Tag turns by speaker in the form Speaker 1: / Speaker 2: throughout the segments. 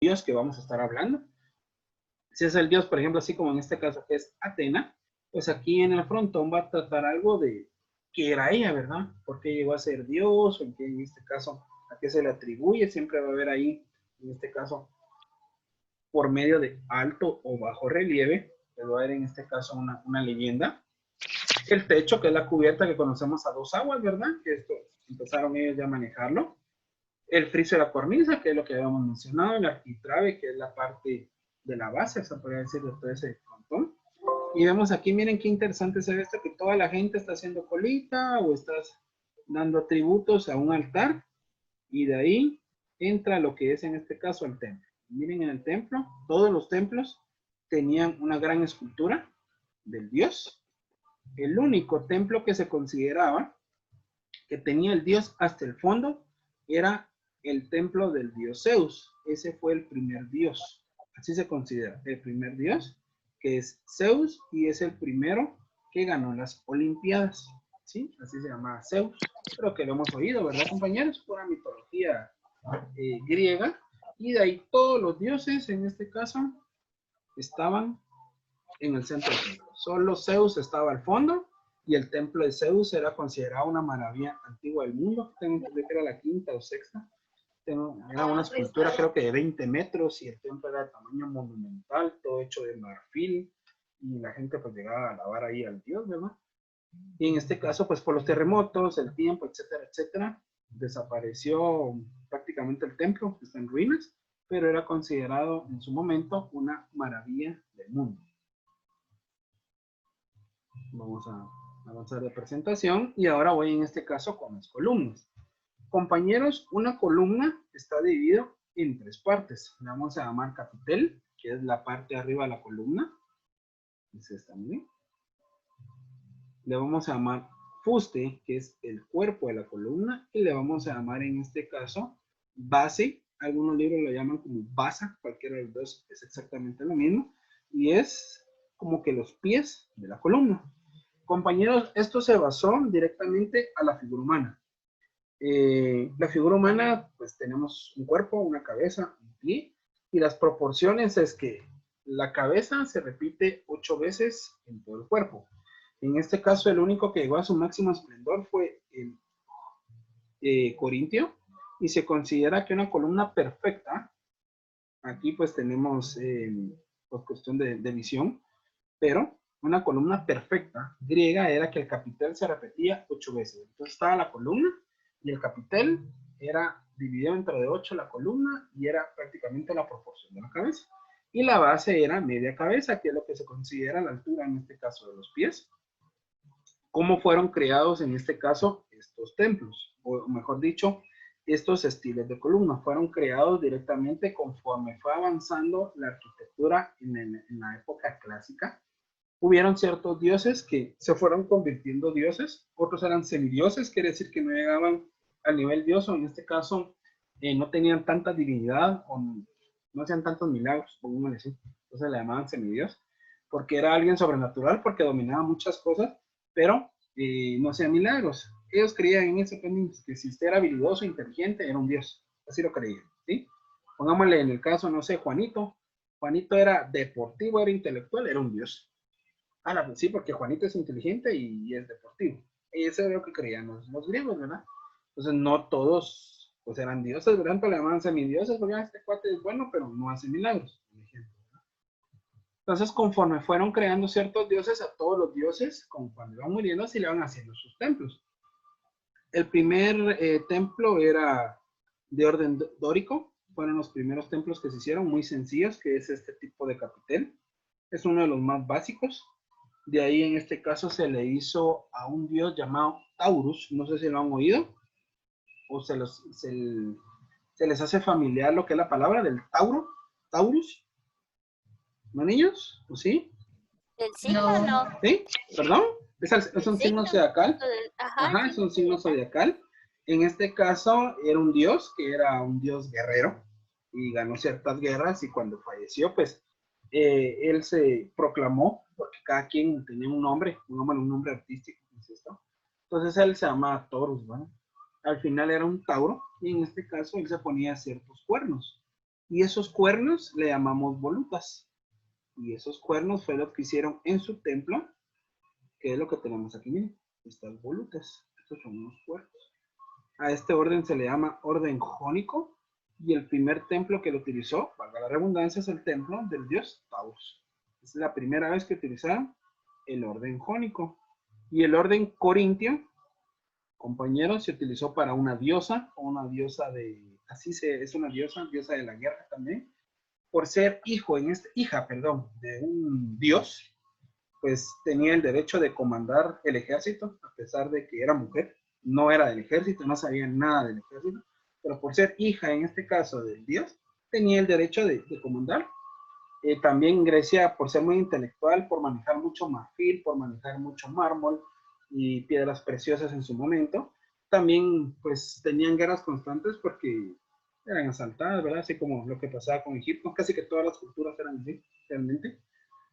Speaker 1: dios que vamos a estar hablando. Si es el dios, por ejemplo, así como en este caso que es Atena, pues aquí en el frontón va a tratar algo de qué era ella, ¿verdad? ¿Por qué llegó a ser dios? O en, qué, en este caso, a qué se le atribuye. Siempre va a haber ahí, en este caso, por medio de alto o bajo relieve, pues va a haber en este caso una leyenda. El techo, que es la cubierta que conocemos a dos aguas, ¿verdad? Que esto empezaron ellos ya a manejarlo. El friso de la cornisa, que es lo que habíamos mencionado. El arquitrabe, que es la parte de la base, se podría decir, de todo ese frontón. Y vemos aquí, miren qué interesante se ve esto, que toda la gente está haciendo colita o estás dando tributos a un altar. Y de ahí entra lo que es en este caso el templo. Miren en el templo, todos los templos tenían una gran escultura del dios. El único templo que se consideraba que tenía el dios hasta el fondo era el templo del dios Zeus. Ese fue el primer dios. Así se considera, el primer dios, que es Zeus, y es el primero que ganó las Olimpiadas. ¿Sí? Así se llama Zeus. Creo que lo hemos oído, ¿verdad, compañeros? Pura mitología griega. Y de ahí todos los dioses, en este caso, estaban en el centro del templo. Solo Zeus estaba al fondo y el templo de Zeus era considerado una maravilla antigua del mundo. Tengo entendido que era la quinta o sexta. Era una escultura creo que de 20 metros y el templo era de tamaño monumental, todo hecho de marfil y la gente pues llegaba a alabar ahí al dios, ¿verdad? Y en este caso pues por los terremotos, el tiempo, etcétera, etcétera, desapareció prácticamente el templo, está en ruinas, pero era considerado en su momento una maravilla del mundo. Vamos a avanzar de presentación y ahora voy en este caso con las columnas. Compañeros, una columna está dividida en tres partes. Le vamos a llamar capitel, que es la parte de arriba de la columna. Es esta, miren. Le vamos a llamar fuste, que es el cuerpo de la columna. Y le vamos a llamar en este caso base. Algunos libros lo llaman como basa. Cualquiera de los dos es exactamente lo mismo. Y es como que los pies de la columna. Compañeros, esto se basó directamente a la figura humana. La figura humana, pues tenemos un cuerpo, una cabeza, un pie, y las proporciones es que la cabeza se repite 8 veces en todo el cuerpo. En este caso, el único que llegó a su máximo esplendor fue el corintio, y se considera que una columna perfecta, aquí pues tenemos pues cuestión de visión, pero una columna perfecta griega era que el capitel se repetía 8 veces. Entonces estaba la columna y el capitel era dividido entre de 8 la columna y era prácticamente la proporción de la cabeza. Y la base era media cabeza, que es lo que se considera la altura en este caso de los pies. ¿Cómo fueron creados en este caso estos templos? O mejor dicho, estos estilos de columna fueron creados directamente conforme fue avanzando la arquitectura en la época clásica. Hubieron ciertos dioses que se fueron convirtiendo dioses, otros eran semidioses, quiere decir que no llegaban al nivel dios, o en este caso no tenían tanta divinidad, o no hacían tantos milagros, podemos decir. Entonces le llamaban semidios, porque era alguien sobrenatural, porque dominaba muchas cosas, pero no hacía milagros. Ellos creían en ese que si usted era habilidoso, inteligente, era un dios. Así lo creían, ¿sí? Pongámosle en el caso, no sé, Juanito. Juanito era deportivo, era intelectual, era un dios. Ah, pues sí, porque Juanito es inteligente y es deportivo. Y eso es lo que creían los griegos, ¿verdad? Entonces no todos pues eran dioses, por ejemplo, le llamaban semidioses, porque este cuate es bueno, pero no hace milagros, por ejemplo. Entonces, conforme fueron creando ciertos dioses, a todos los dioses, cuando iban muriendo, así le van haciendo sus templos. El primer templo era de orden dórico, fueron los primeros templos que se hicieron, muy sencillos, que es este tipo de capitel. Es uno de los más básicos. De ahí en este caso se le hizo a un dios llamado Taurus, no sé si lo han oído, o se les hace familiar lo que es la palabra del Tauro, Taurus, ¿no niños? ¿O sí?
Speaker 2: ¿El signo no?
Speaker 1: ¿Sí? ¿Perdón? Es un signo zodiacal.
Speaker 2: Ajá,
Speaker 1: Es un signo zodiacal. En este caso era un dios, que era un dios guerrero, y ganó ciertas guerras, y cuando falleció, pues, él se proclamó, porque cada quien tenía un nombre artístico, ¿no es esto? Entonces él se llamaba Taurus, ¿no? Al final era un Tauro, y en este caso él se ponía ciertos cuernos. Y esos cuernos le llamamos volutas. Y esos cuernos fue lo que hicieron en su templo, que es lo que tenemos aquí, miren, estas volutas. Estos son unos cuernos. A este orden se le llama orden jónico, y el primer templo que lo utilizó, valga la redundancia, es el templo del dios Taurus. Es la primera vez que utilizaron el orden jónico. Y el orden corintio, compañeros, se utilizó para una diosa, o una diosa de, es una diosa de la guerra también, por ser hija, de un dios, pues tenía el derecho de comandar el ejército, a pesar de que era mujer, no era del ejército, no sabía nada del ejército, pero por ser hija, en este caso, del dios, tenía el derecho de comandar. También Grecia, por ser muy intelectual, por manejar mucho marfil, por manejar mucho mármol y piedras preciosas en su momento, también pues tenían guerras constantes porque eran asaltadas, ¿verdad? Así como lo que pasaba con Egipto, casi que todas las culturas eran así, realmente.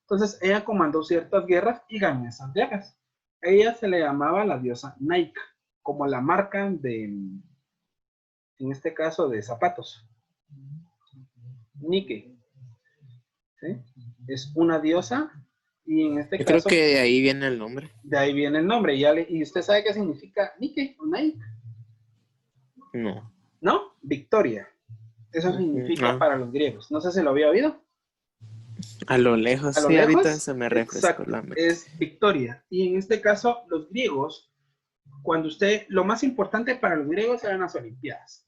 Speaker 1: Entonces ella comandó ciertas guerras y ganó esas guerras. A ella se le llamaba la diosa Nike, como la marca de, en este caso, de zapatos. Nike. ¿Sí? Es una diosa y en este
Speaker 3: Yo
Speaker 1: caso...
Speaker 3: creo que de ahí viene el nombre.
Speaker 1: De ahí viene el nombre. Y usted sabe qué significa Nike o Nike.
Speaker 3: No.
Speaker 1: ¿No? Victoria. Eso significa
Speaker 3: No.
Speaker 1: para los griegos. No sé si lo había oído.
Speaker 3: A lo lejos,
Speaker 1: A lo
Speaker 3: sí,
Speaker 1: lejos,
Speaker 3: ahorita se me refrescó
Speaker 1: exacto,
Speaker 3: la mente.
Speaker 1: es victoria. Y en este caso, los griegos, lo más importante para los griegos eran las Olimpiadas.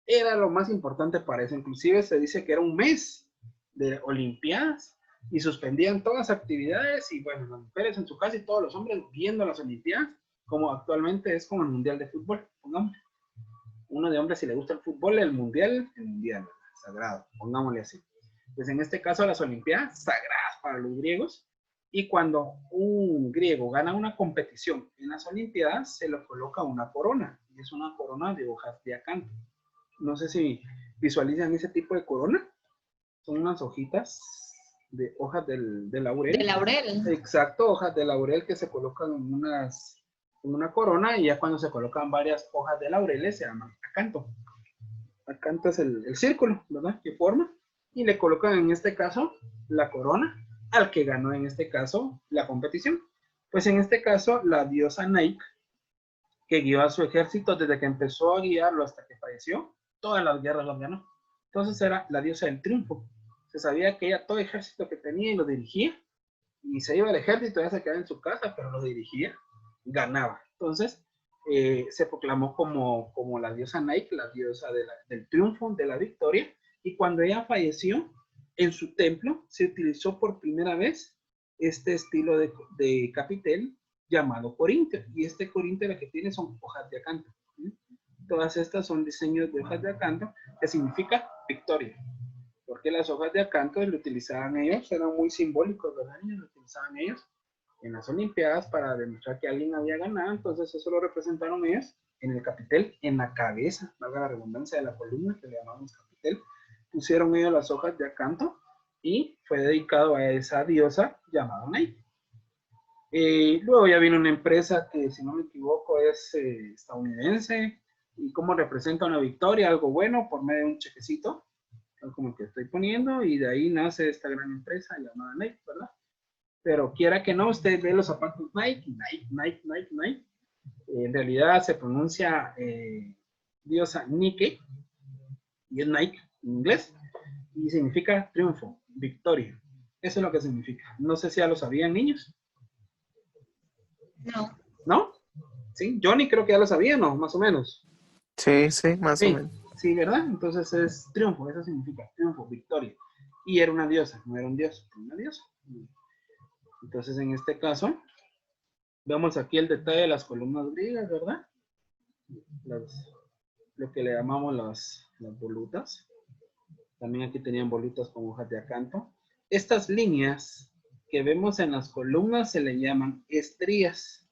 Speaker 1: Era lo más importante para eso. Inclusive se dice que era un mes de Olimpiadas y suspendían todas las actividades y bueno, las mujeres en su casa y todos los hombres viendo las Olimpiadas, como actualmente es como el Mundial de Fútbol, pongamos. Uno de hombres, si le gusta el mundial, sagrado, pongámosle así. Pues en este caso las Olimpiadas, sagradas para los griegos, y cuando un griego gana una competición en las Olimpiadas, se le coloca una corona, y es una corona de hojas de acanto. No sé si visualizan ese tipo de corona, son unas hojitas de hojas de laurel.
Speaker 4: De laurel.
Speaker 1: Exacto, hojas de laurel que se colocan en una corona, y ya cuando se colocan varias hojas de laureles se llama acanto. Acanto es el círculo, ¿verdad? Que forma, y le colocan en este caso la corona al que ganó en este caso la competición. Pues en este caso la diosa Nike, que guió a su ejército desde que empezó a guiarlo hasta que falleció, todas las guerras las ganó. Entonces era la diosa del triunfo. Se sabía que ella todo ejército que tenía y lo dirigía, y se iba al ejército, ya se quedaba en su casa, pero lo dirigía, ganaba. Entonces se proclamó como la diosa Nike, la diosa del triunfo, de la victoria, y cuando ella falleció, en su templo se utilizó por primera vez este estilo de capitel llamado corintio, y este corintio lo que tiene son hojas de acanto. Todas estas son diseños de hojas de acanto, que significa victoria. Porque las hojas de acanto lo utilizaban ellos, eran muy simbólicos, ¿verdad? Lo utilizaban ellos en las Olimpiadas para demostrar que alguien había ganado. Entonces eso lo representaron ellos en el capitel, en la cabeza, valga la redundancia, de la columna que le llamamos capitel. Pusieron ellos las hojas de acanto y fue dedicado a esa diosa llamada Nike. Luego ya vino una empresa que, si no me equivoco, es estadounidense, y cómo representa una victoria, algo bueno, por medio de un chequecito, como el que estoy poniendo, y de ahí nace esta gran empresa llamada Nike, ¿verdad? Pero quiera que no, usted ve los zapatos Nike, Nike. En realidad se pronuncia diosa Nike, y es Nike en inglés, y significa triunfo, victoria. Eso es lo que significa. No sé si ya lo sabían, niños.
Speaker 4: No.
Speaker 1: ¿No? Sí, Johnny creo que ya lo sabía, ¿no? Más o menos.
Speaker 3: Sí, sí, más
Speaker 1: Sí,
Speaker 3: o menos.
Speaker 1: sí, ¿verdad? Entonces es triunfo, eso significa triunfo, victoria. Y era una diosa, no era un dios, era una diosa. Entonces en este caso, vemos aquí el detalle de las columnas griegas, ¿verdad? Lo que le llamamos las volutas. También aquí tenían volutas con hojas de acanto. Estas líneas que vemos en las columnas se le llaman estrías.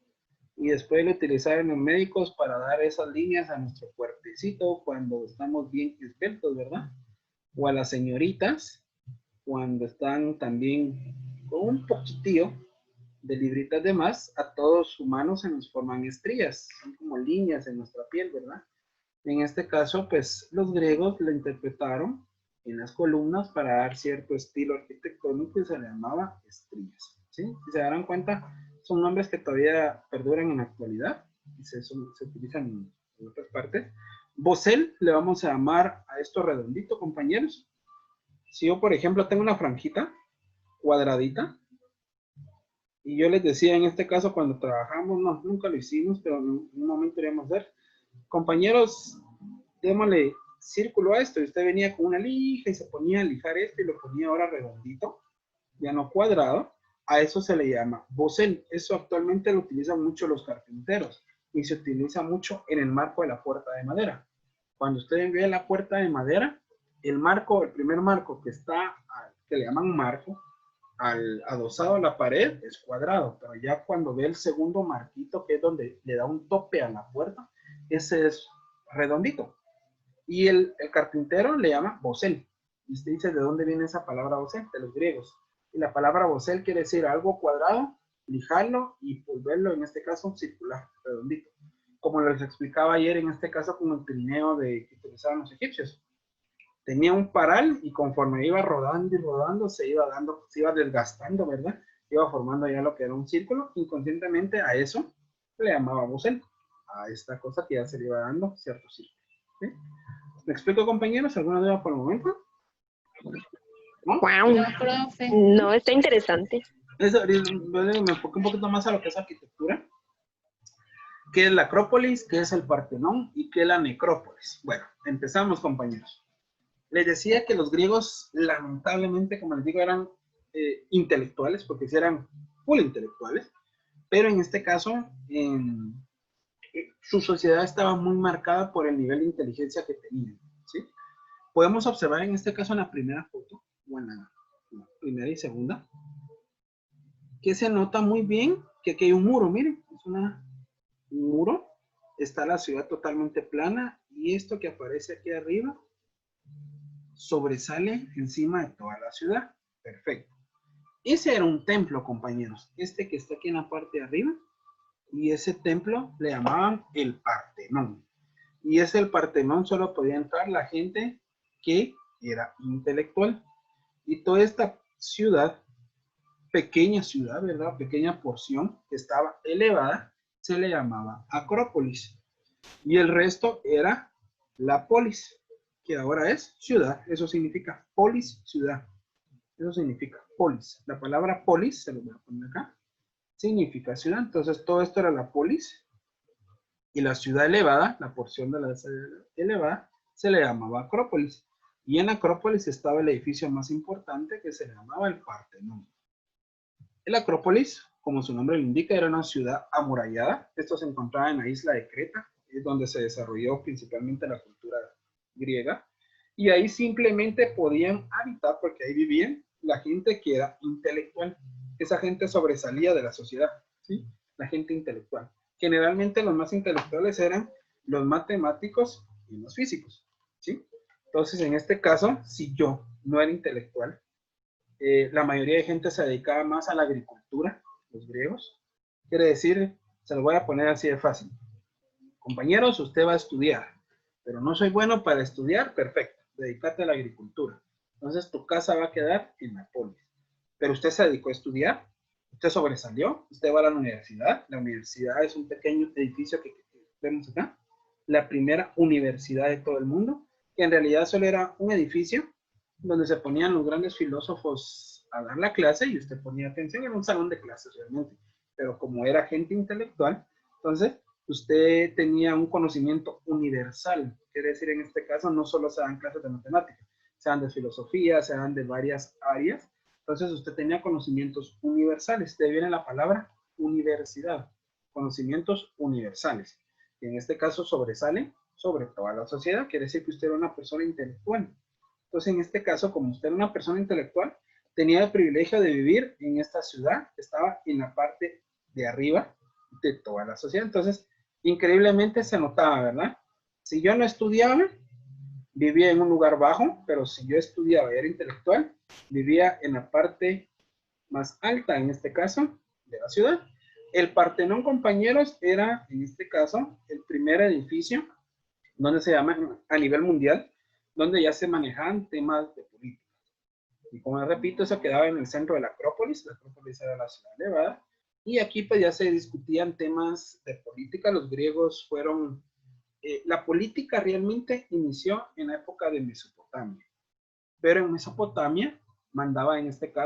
Speaker 1: Y después lo utilizaron los médicos para dar esas líneas a nuestro cuerpecito cuando estamos bien esbeltos, ¿verdad? O a las señoritas cuando están también con un poquitillo de libritas de más. A todos humanos se nos forman estrías, son como líneas en nuestra piel, ¿verdad? En este caso, pues los griegos lo interpretaron en las columnas para dar cierto estilo arquitectónico y se le llamaba estrías. ¿Sí? Si se darán cuenta, son nombres que todavía perduran en la actualidad y se utilizan en otras partes. Bosel le vamos a llamar a esto redondito, compañeros. Si yo, por ejemplo, tengo una franjita cuadradita, y yo les decía en este caso cuando trabajamos, no, nunca lo hicimos, pero en un momento iríamos a hacer, compañeros, démosle círculo a esto, y usted venía con una lija y se ponía a lijar esto y lo ponía ahora redondito, ya no cuadrado, a eso se le llama bosel. Eso actualmente lo utilizan mucho los carpinteros y se utiliza mucho en el marco de la puerta de madera. Cuando usted ve la puerta de madera, el marco, el primer marco que está, que le llaman marco, al adosado a la pared es cuadrado, pero ya cuando ve el segundo marquito, que es donde le da un tope a la puerta, ese es redondito. Y el carpintero le llama bosel. Y usted dice, ¿de dónde viene esa palabra bosel? De los griegos. Y la palabra bosel quiere decir algo cuadrado, lijarlo y volverlo, en este caso, circular, redondito. Como les explicaba ayer, en este caso, con el trineo que utilizaban los egipcios. Tenía un paral y conforme iba rodando y rodando, se iba desgastando, ¿verdad? Iba formando ya lo que era un círculo. Inconscientemente a eso le llamaba bosel, a esta cosa que ya se le iba dando cierto círculo. ¿Sí? ¿Me explico, compañeros? ¿Alguna duda por el momento? ¿No?
Speaker 4: Wow.
Speaker 2: No, profe.
Speaker 4: No, está interesante.
Speaker 1: Eso, me enfoqué un poquito más a lo que es arquitectura. ¿Qué es la Acrópolis? ¿Qué es el Partenón? ¿Y qué es la Necrópolis? Bueno, empezamos, compañeros. Les decía que los griegos, lamentablemente, como les digo, eran intelectuales, porque sí eran full intelectuales, pero en este caso, su sociedad estaba muy marcada por el nivel de inteligencia que tenían, ¿sí? Podemos observar en este caso en la primera foto, o en la primera y segunda, que se nota muy bien que aquí hay un muro, miren, es un muro, está la ciudad totalmente plana, y esto que aparece aquí arriba, sobresale encima de toda la ciudad. Perfecto. Ese era un templo, compañeros. Este que está aquí en la parte de arriba. Y ese templo le llamaban el Partenón. Y ese el Partenón solo podía entrar la gente que era intelectual. Y toda esta ciudad, pequeña ciudad, ¿verdad? Pequeña porción que estaba elevada, se le llamaba Acrópolis. Y el resto era la polis, que ahora es ciudad. Eso significa polis, ciudad. Eso significa polis. La palabra polis, se lo voy a poner acá, significa ciudad. Entonces todo esto era la polis y la ciudad elevada, la porción de la ciudad elevada, se le llamaba Acrópolis. Y en Acrópolis estaba el edificio más importante que se llamaba el Partenón. El Acrópolis, como su nombre lo indica, era una ciudad amurallada. Esto se encontraba en la isla de Creta, es donde se desarrolló principalmente la cultura griega, y ahí simplemente podían habitar porque ahí vivían la gente que era intelectual. Esa gente sobresalía de la sociedad, ¿sí? La gente intelectual. Generalmente los más intelectuales eran los matemáticos y los físicos, ¿sí? Entonces, en este caso, si yo no era intelectual, la mayoría de gente se dedicaba más a la agricultura, los griegos. Quiere decir, se lo voy a poner así de fácil. Compañeros, usted va a estudiar, pero no soy bueno para estudiar, perfecto, dedícate a la agricultura. Entonces tu casa va a quedar en la polis. Pero usted se dedicó a estudiar, usted sobresalió, usted va a la universidad es un pequeño edificio que vemos acá, la primera universidad de todo el mundo, que en realidad solo era un edificio donde se ponían los grandes filósofos a dar la clase y usted ponía atención, en un salón de clases realmente, pero como era gente intelectual, entonces usted tenía un conocimiento universal, quiere decir en este caso no solo se dan clases de matemáticas, se dan de filosofía, se dan de varias áreas, entonces usted tenía conocimientos universales, de ahí viene la palabra universidad, conocimientos universales, y en este caso sobresale sobre toda la sociedad, quiere decir que usted era una persona intelectual. Entonces en este caso, como usted era una persona intelectual, tenía el privilegio de vivir en esta ciudad que estaba en la parte de arriba de toda la sociedad. Entonces, increíblemente se notaba, ¿verdad? Si yo no estudiaba, vivía en un lugar bajo, pero si yo estudiaba y era intelectual, vivía en la parte más alta, en este caso, de la ciudad. El Partenón, compañeros, era, en este caso, el primer edificio, donde se llama a nivel mundial, donde ya se manejaban temas de política. Y como repito, eso quedaba en el centro de la Acrópolis era la ciudad elevada, y aquí pues ya se discutían temas de política. Los griegos fueron, la política realmente inició en la época de Mesopotamia, pero en Mesopotamia mandaba en este caso